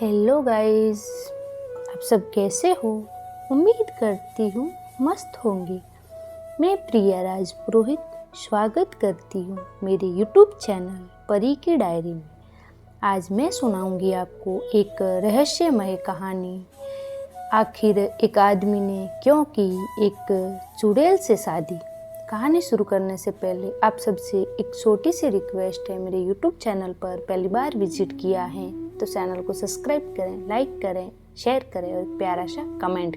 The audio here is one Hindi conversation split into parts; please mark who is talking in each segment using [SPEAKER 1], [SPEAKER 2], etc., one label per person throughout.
[SPEAKER 1] हेलो गाइस, आप सब कैसे हो। उम्मीद करती हूँ मस्त होंगे। मैं प्रिया राज पुरोहित स्वागत करती हूँ मेरे यूट्यूब चैनल परी की डायरी में। आज मैं सुनाऊंगी आपको एक रहस्यमय कहानी। आखिर एक आदमी ने क्यों की एक चुड़ैल से शादी। कहानी शुरू करने से पहले आप सबसे एक छोटी सी रिक्वेस्ट है, मेरे यूट्यूब चैनल पर पहली बार विजिट किया है तो चैनल को सब्सक्राइब करें, लाइक करें, शेयर करें और प्यारा सा कमेंट।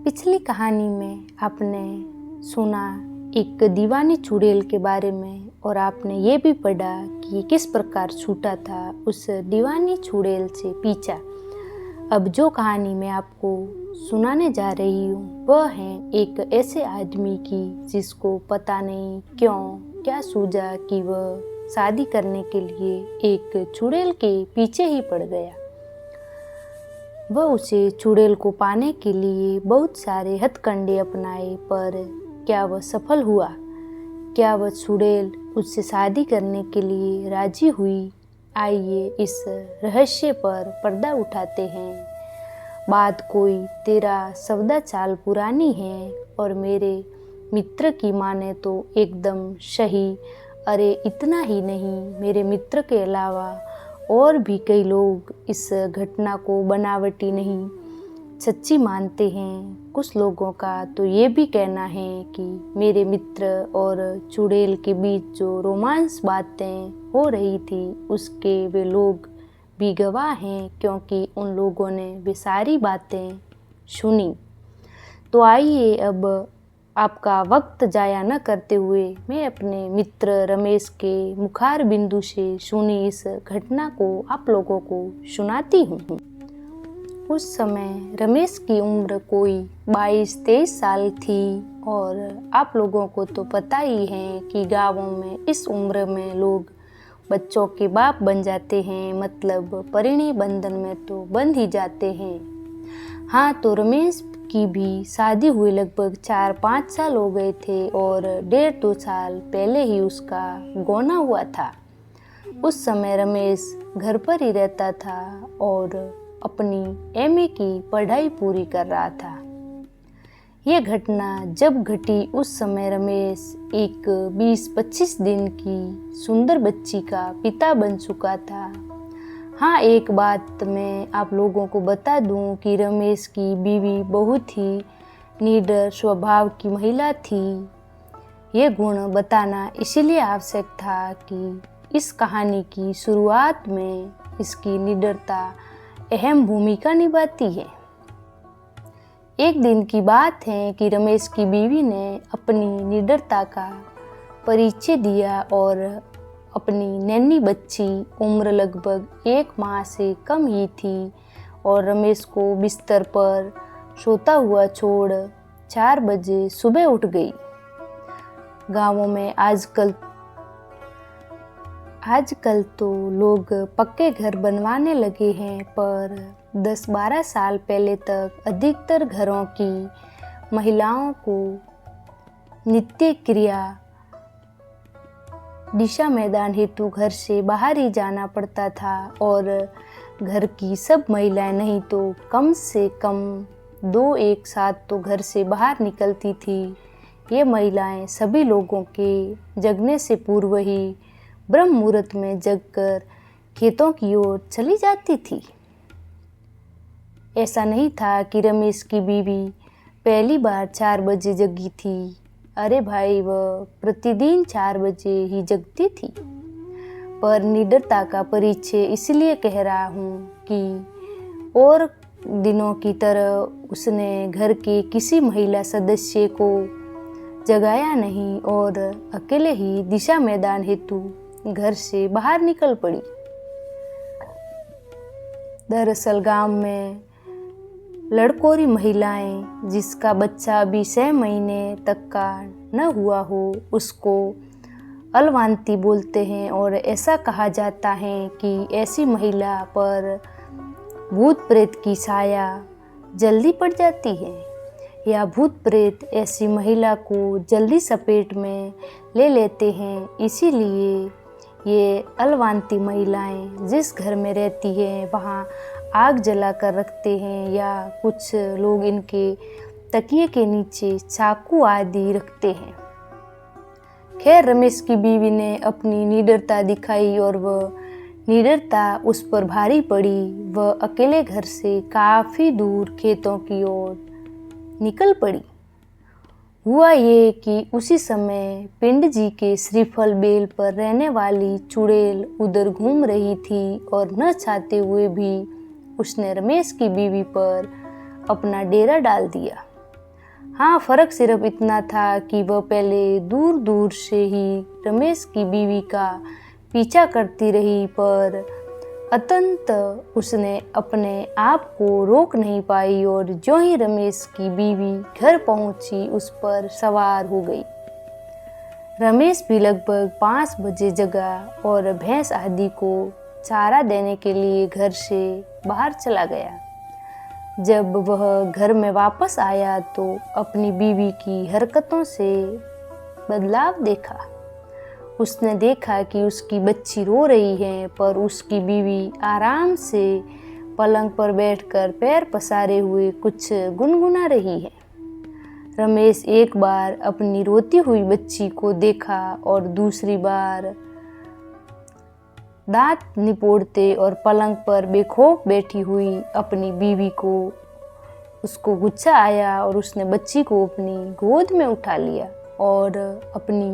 [SPEAKER 1] पिछली कहानी में आपने सुना एक दीवानी चुड़ैल के बारे में और आपने ये भी पढ़ा कि किस प्रकार छूटा था उस दीवानी चुड़ैल से पीछा। अब जो कहानी मैं आपको सुनाने जा रही हूँ वह है एक ऐसे आदमी की जिसको पता नहीं क्यों क्या सूझा कि वह शादी करने के लिए एक चुड़ैल के पीछे ही पड़ गया। वह उसे चुड़ैल को पाने के लिए बहुत सारे हथकंडे अपनाए, पर क्या वह सफल हुआ? क्या वह चुड़ैल उससे शादी करने के लिए राजी हुई? आइए इस रहस्य पर पर्दा उठाते हैं। बात कोई 13-14 साल पुरानी है और मेरे मित्र की माने तो एकदम सही। अरे इतना ही नहीं, मेरे मित्र के अलावा और भी कई लोग इस घटना को बनावटी नहीं सच्ची मानते हैं। कुछ लोगों का तो ये भी कहना है कि मेरे मित्र और चुड़ैल के बीच जो रोमांस बातें हो रही थी उसके वे लोग भी गवाह हैं, क्योंकि उन लोगों ने वे सारी बातें सुनी। तो आइए अब आपका वक्त जाया न करते हुए मैं अपने मित्र रमेश के मुखार बिंदु से सुनी इस घटना को आप लोगों को सुनाती हूँ। उस समय रमेश की उम्र कोई 22-23 साल थी और आप लोगों को तो पता ही है कि गाँवों में इस उम्र में लोग बच्चों के बाप बन जाते हैं, मतलब परिणय बंधन में तो बंध ही जाते हैं। हाँ, तो रमेश की भी शादी हुए लगभग 4-5 साल हो गए थे और 1.5-2 साल पहले ही उसका गौना हुआ था। उस समय रमेश घर पर ही रहता था और अपनी एमए की पढ़ाई पूरी कर रहा था। यह घटना जब घटी उस समय रमेश एक 20-25 दिन की सुंदर बच्ची का पिता बन चुका था। हाँ, एक बात मैं आप लोगों को बता दूं कि रमेश की बीवी बहुत ही निडर स्वभाव की महिला थी। ये गुण बताना इसलिए आवश्यक था कि इस कहानी की शुरुआत में इसकी निडरता अहम भूमिका निभाती है। एक दिन की बात है कि रमेश की बीवी ने अपनी निडरता का परिचय दिया और अपनी नन्ही बच्ची, उम्र लगभग 1 माह से कम ही थी, और रमेश को बिस्तर पर सोता हुआ छोड़ 4 बजे सुबह उठ गई। गांवों में आजकल तो लोग पक्के घर बनवाने लगे हैं, पर 10-12 साल पहले तक अधिकतर घरों की महिलाओं को नित्य क्रिया दिशा मैदान हेतु घर से बाहर ही जाना पड़ता था और घर की सब महिलाएं नहीं तो कम से कम 2 एक साथ तो घर से बाहर निकलती थी। ये महिलाएं सभी लोगों के जगने से पूर्व ही ब्रह्म मुहूर्त में जगकर खेतों की ओर चली जाती थी। ऐसा नहीं था कि रमेश की बीवी पहली बार 4 बजे जगी थी। अरे भाई, वह प्रतिदिन 4 बजे ही जगती थी। पर निडरता का परिचय इसलिए कह रहा हूँ कि और दिनों की तरह उसने घर के किसी महिला सदस्य को जगाया नहीं और अकेले ही दिशा मैदान हेतु घर से बाहर निकल पड़ी। दरअसल गांव में लड़कोरी महिलाएं जिसका बच्चा अभी 6 महीने तक का न हुआ हो उसको अलवांती बोलते हैं, और ऐसा कहा जाता है कि ऐसी महिला पर भूत प्रेत की छाया जल्दी पड़ जाती है, या भूत प्रेत ऐसी महिला को जल्दी सपेट में ले लेते हैं। इसीलिए ये अलवांती महिलाएं जिस घर में रहती हैं वहाँ आग जला कर रखते हैं या कुछ लोग इनके तकिए के नीचे चाकू आदि रखते हैं। खैर, रमेश की बीवी ने अपनी निडरता दिखाई और वह निडरता उस पर भारी पड़ी। वह अकेले घर से काफ़ी दूर खेतों की ओर निकल पड़ी। हुआ ये कि उसी समय पिंड जी के श्रीफल बेल पर रहने वाली चुड़ैल उधर घूम रही थी और न चाहते हुए भी उसने रमेश की बीवी पर अपना डेरा डाल दिया। हाँ, फर्क सिर्फ इतना था कि वह पहले दूर दूर से ही रमेश की बीवी का पीछा करती रही, पर अतंत उसने अपने आप को रोक नहीं पाई और जो ही रमेश की बीवी घर पहुंची उस पर सवार हो गई। रमेश भी लगभग 5 बजे जगा और भैंस आदि को चारा देने के लिए घर से बाहर चला गया। जब वह घर में वापस आया तो अपनी बीवी की हरकतों से बदलाव देखा। उसने देखा कि उसकी बच्ची रो रही है, पर उसकी बीवी आराम से पलंग पर बैठकर पैर पसारे हुए कुछ गुनगुना रही है। रमेश एक बार अपनी रोती हुई बच्ची को देखा और दूसरी बार दांत निपोड़ते और पलंग पर बेखौफ बैठी हुई अपनी बीवी को। उसको गुस्सा आया और उसने बच्ची को अपनी गोद में उठा लिया और अपनी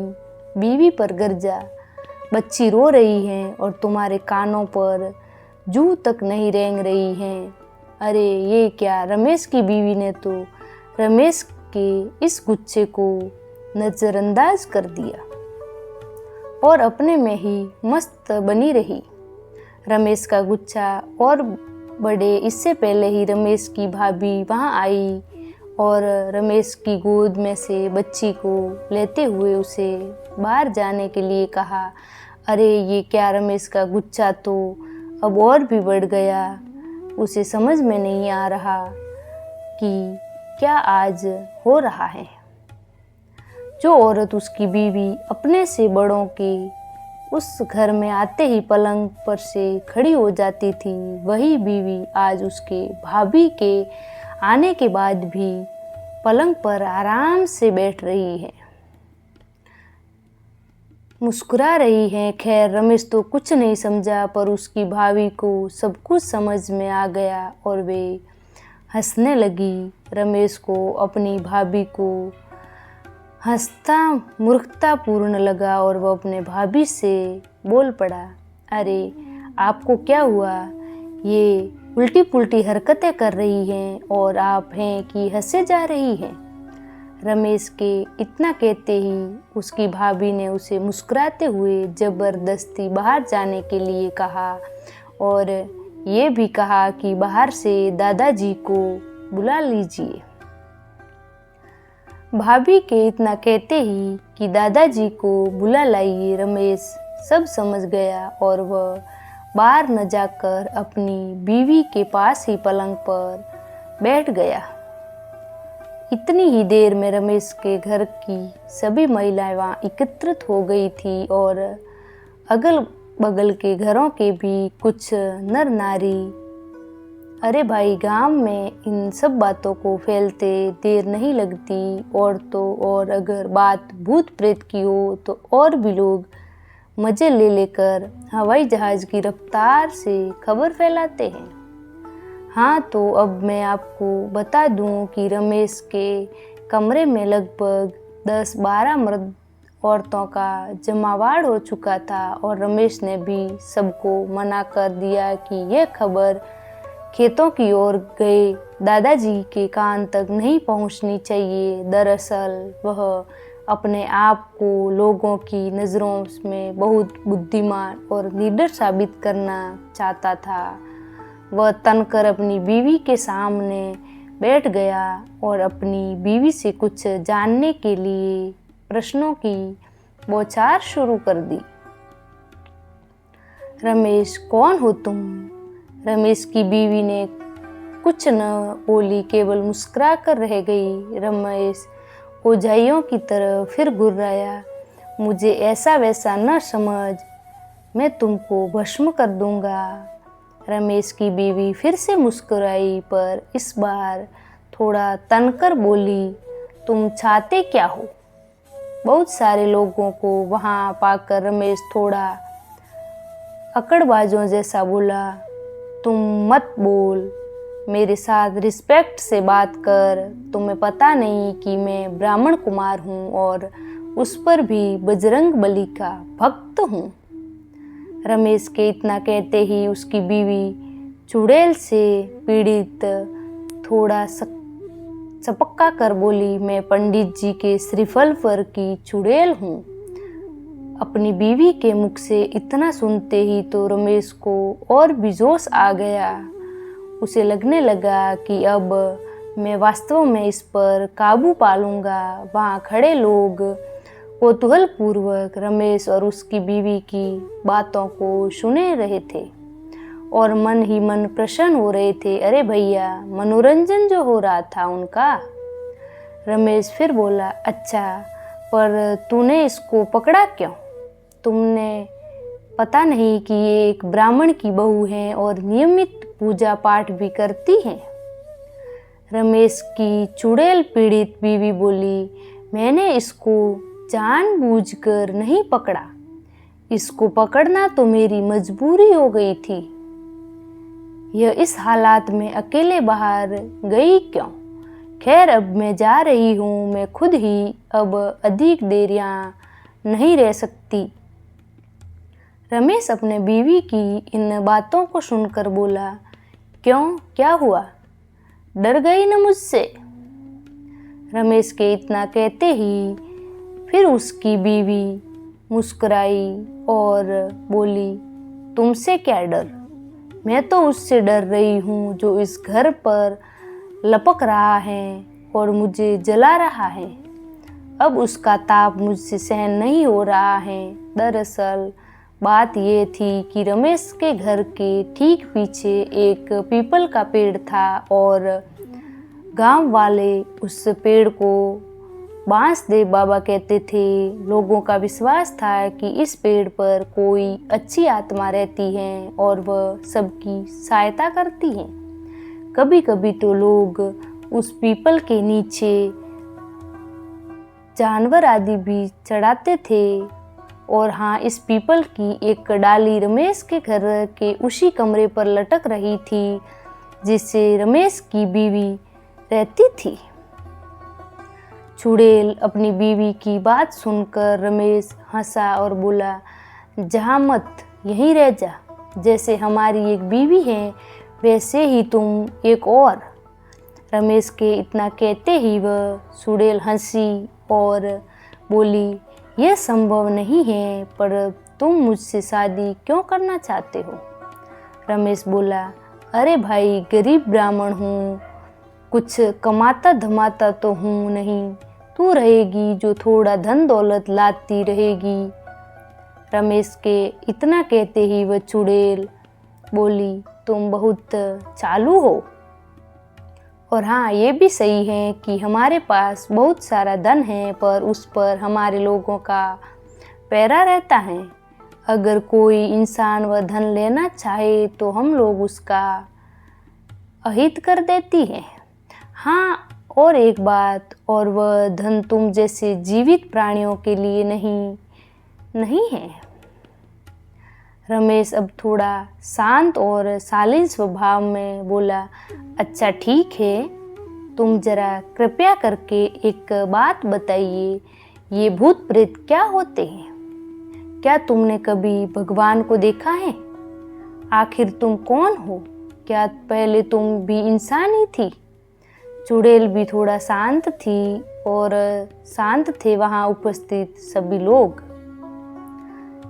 [SPEAKER 1] बीवी पर गरजा, बच्ची रो रही है और तुम्हारे कानों पर जूं तक नहीं रेंग रही है। अरे ये क्या! रमेश की बीवी ने तो रमेश के इस गुस्से को नज़रअंदाज कर दिया और अपने में ही मस्त बनी रही। रमेश का गुस्सा और बढ़े इससे पहले ही रमेश की भाभी वहाँ आई और रमेश की गोद में से बच्ची को लेते हुए उसे बाहर जाने के लिए कहा। अरे ये क्या! रमेश का गुस्सा तो अब और भी बढ़ गया। उसे समझ में नहीं आ रहा कि क्या आज हो रहा है। जो औरत उसकी बीवी अपने से बड़ों के उस घर में आते ही पलंग पर से खड़ी हो जाती थी, वही बीवी आज उसके भाभी के आने के बाद भी पलंग पर आराम से बैठ रही है, मुस्कुरा रही है। खैर, रमेश तो कुछ नहीं समझा, पर उसकी भाभी को सब कुछ समझ में आ गया और वे हंसने लगी। रमेश को अपनी भाभी को हंसता मूर्खतापूर्ण लगा और वह अपने भाभी से बोल पड़ा। अरे आपको क्या हुआ? ये उल्टी पुल्टी हरकतें कर रही हैं और आप हैं कि हंसे जा रही हैं। रमेश के इतना कहते ही उसकी भाभी ने उसे मुस्कुराते हुए ज़बरदस्ती बाहर जाने के लिए कहा और ये भी कहा कि बाहर से दादाजी को बुला लीजिए। भाभी के इतना कहते ही कि दादाजी को बुला लाइए, रमेश सब समझ गया और वह बाहर न जाकर अपनी बीवी के पास ही पलंग पर बैठ गया। इतनी ही देर में रमेश के घर की सभी महिलाएं वहाँ एकत्रित हो गई थी और अगल बगल के घरों के भी कुछ नर नारी। अरे भाई, गांव में इन सब बातों को फैलते देर नहीं लगती और तो और अगर बात भूत प्रेत की हो तो और भी लोग मज़े ले लेकर हवाई जहाज़ की रफ्तार से खबर फैलाते हैं। हाँ, तो अब मैं आपको बता दूं कि रमेश के कमरे में लगभग 10-12 मर्द औरतों का जमावड़ा हो चुका था और रमेश ने भी सबको मना कर दिया कि यह खबर खेतों की ओर गए दादाजी के कान तक नहीं पहुंचनी चाहिए। दरअसल वह अपने आप को लोगों की नज़रों में बहुत बुद्धिमान और निडर साबित करना चाहता था। वह तनकर अपनी बीवी के सामने बैठ गया और अपनी बीवी से कुछ जानने के लिए प्रश्नों की बौछार शुरू कर दी। रमेश, कौन हो तुम? रमेश की बीवी ने कुछ न बोली, केवल मुस्कुरा कर रह गई। रमेश ओझाइयों की तरह फिर घुर्राया। मुझे ऐसा वैसा न समझ, मैं तुमको भस्म कर दूंगा। रमेश की बीवी फिर से मुस्कुराई, पर इस बार थोड़ा तनकर बोली, तुम चाहते क्या हो? बहुत सारे लोगों को वहाँ पाकर रमेश थोड़ा अकड़बाजों जैसा बोला, तुम मत बोल, मेरे साथ रिस्पेक्ट से बात कर। तुम्हें पता नहीं कि मैं ब्राह्मण कुमार हूँ और उस पर भी बजरंग बली का भक्त हूँ। रमेश के इतना कहते ही उसकी बीवी चुड़ैल से पीड़ित थोड़ा चपक्का कर बोली, मैं पंडित जी के श्रीफल पर की चुड़ैल हूँ। अपनी बीवी के मुख से इतना सुनते ही तो रमेश को और भी जोश आ गया। उसे लगने लगा कि अब मैं वास्तव में इस पर काबू पा लूँगा। वहाँ खड़े लोग कौतूहलपूर्वक रमेश और उसकी बीवी की बातों को सुने रहे थे और मन ही मन प्रसन्न हो रहे थे। अरे भैया, मनोरंजन जो हो रहा था उनका। रमेश फिर बोला, अच्छा, पर तूने इसको पकड़ा क्यों? तुमने पता नहीं कि ये एक ब्राह्मण की बहू है और नियमित पूजा पाठ भी करती हैं। रमेश की चुड़ैल पीड़ित बीवी बोली, मैंने इसको जानबूझकर नहीं पकड़ा, इसको पकड़ना तो मेरी मजबूरी हो गई थी। यह इस हालात में अकेले बाहर गई क्यों? खैर, अब मैं जा रही हूँ, मैं खुद ही अब अधिक देर यहाँ नहीं रह सकती। रमेश अपने बीवी की इन बातों को सुनकर बोला, क्यों, क्या हुआ? डर गई न मुझसे? रमेश के इतना कहते ही फिर उसकी बीवी मुस्कुराई और बोली, तुमसे क्या डर? मैं तो उससे डर रही हूँ जो इस घर पर लपक रहा है और मुझे जला रहा है। अब उसका ताप मुझसे सहन नहीं हो रहा है। दरअसल बात ये थी कि रमेश के घर के ठीक पीछे एक पीपल का पेड़ था और गांव वाले उस पेड़ को बांसदेव बाबा कहते थे। लोगों का विश्वास था कि इस पेड़ पर कोई अच्छी आत्मा रहती है और वह सबकी सहायता करती है। कभी कभी तो लोग उस पीपल के नीचे जानवर आदि भी चढ़ाते थे। और हाँ, इस पीपल की एक डाली रमेश के घर के उसी कमरे पर लटक रही थी जिससे रमेश की बीवी रहती थी। चुड़ैल अपनी बीवी की बात सुनकर रमेश हंसा और बोला, जहाँ मत, यहीं रह जा। जैसे हमारी एक बीवी है वैसे ही तुम एक और। रमेश के इतना कहते ही वह चुड़ैल हंसी और बोली, यह संभव नहीं है, पर तुम मुझसे शादी क्यों करना चाहते हो? रमेश बोला, अरे भाई, गरीब ब्राह्मण हूँ, कुछ कमाता धमाता तो हूँ नहीं। तू रहेगी जो थोड़ा धन दौलत लाती रहेगी। रमेश के इतना कहते ही वह चुड़ैल बोली, तुम बहुत चालू हो। और हाँ, ये भी सही है कि हमारे पास बहुत सारा धन है, पर उस पर हमारे लोगों का पैरा रहता है। अगर कोई इंसान वह धन लेना चाहे तो हम लोग उसका अहित कर देती है। हाँ, और एक बात, और वह धन तुम जैसे जीवित प्राणियों के लिए नहीं है। रमेश अब थोड़ा शांत और शालीन स्वभाव में बोला, अच्छा ठीक है, तुम जरा कृपया करके एक बात बताइए, ये भूत प्रेत क्या होते हैं? क्या तुमने कभी भगवान को देखा है? आखिर तुम कौन हो? क्या पहले तुम भी इंसान ही थी? चुड़ैल भी थोड़ा शांत थी और शांत थे वहाँ उपस्थित सभी लोग,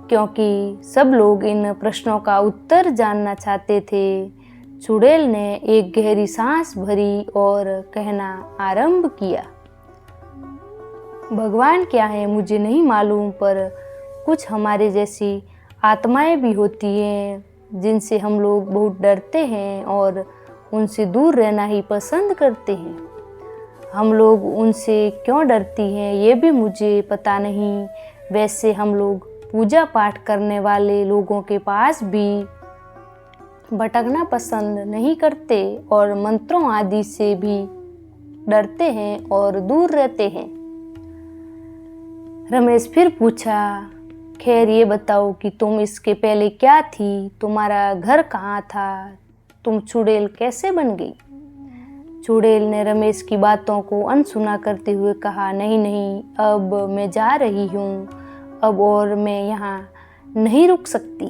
[SPEAKER 1] क्योंकि सब लोग इन प्रश्नों का उत्तर जानना चाहते थे। चुड़ैल ने एक गहरी सांस भरी और कहना आरंभ किया, भगवान क्या है मुझे नहीं मालूम, पर कुछ हमारे जैसी आत्माएं भी होती हैं जिनसे हम लोग बहुत डरते हैं और उनसे दूर रहना ही पसंद करते हैं। हम लोग उनसे क्यों डरती हैं ये भी मुझे पता नहीं। वैसे हम लोग पूजा पाठ करने वाले लोगों के पास भी भटकना पसंद नहीं करते और मंत्रों आदि से भी डरते हैं और दूर रहते हैं। रमेश फिर पूछा, खैर ये बताओ कि तुम इसके पहले क्या थी, तुम्हारा घर कहाँ था, तुम चुड़ैल कैसे बन गई? चुड़ैल ने रमेश की बातों को अनसुना करते हुए कहा, नहीं नहीं, अब मैं जा रही हूँ, अब और मैं यहाँ नहीं रुक सकती।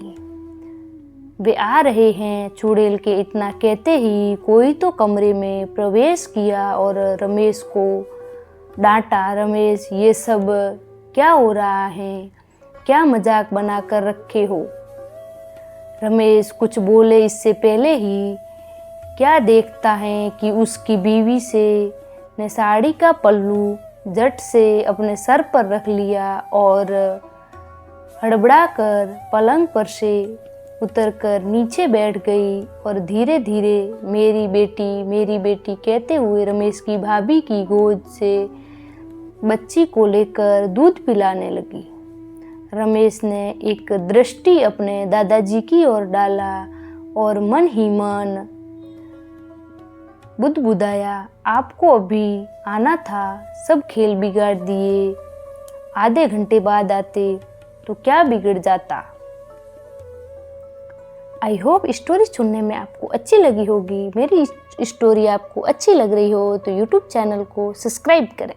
[SPEAKER 1] वे आ रहे हैं। चुड़ैल के इतना कहते ही कोई तो कमरे में प्रवेश किया और रमेश को डांटा, रमेश ये सब क्या हो रहा है, क्या मजाक बना कर रखे हो? रमेश कुछ बोले इससे पहले ही क्या देखता है कि उसकी बीवी से ने साड़ी का पल्लू झट से अपने सर पर रख लिया और हड़बड़ा कर पलंग पर से उतरकर नीचे बैठ गई और धीरे धीरे मेरी बेटी कहते हुए रमेश की भाभी की गोद से बच्ची को लेकर दूध पिलाने लगी। रमेश ने एक दृष्टि अपने दादाजी की ओर डाला और मन ही मन बुदबुदाया, आपको अभी आना था, सब खेल बिगाड़ दिए, आधे घंटे बाद आते तो क्या बिगड़ जाता। आई होप स्टोरी सुनने में आपको अच्छी लगी होगी। मेरी स्टोरी आपको अच्छी लग रही हो तो यूट्यूब चैनल को सब्सक्राइब करें।